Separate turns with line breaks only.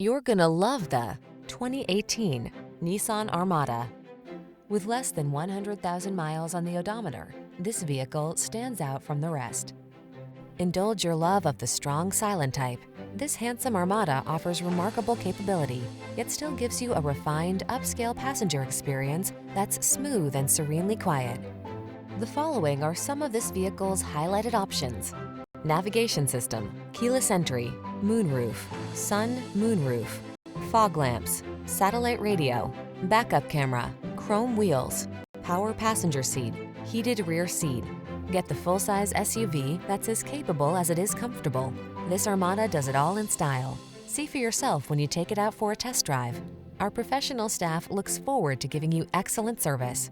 You're gonna love the 2018 Nissan Armada. With less than 100,000 miles on the odometer, this vehicle stands out from the rest. Indulge your love of the strong silent type. This handsome Armada offers remarkable capability, yet still gives you a refined, upscale passenger experience that's smooth and serenely quiet. The following are some of this vehicle's highlighted options: navigation system, keyless entry, moonroof, sun moonroof, fog lamps, satellite radio, backup camera, chrome wheels, power passenger seat, heated rear seat. Get the full-size SUV that's as capable as it is comfortable. This Armada does it all in style. See for yourself when you take it out for a test drive. Our professional staff looks forward to giving you excellent service.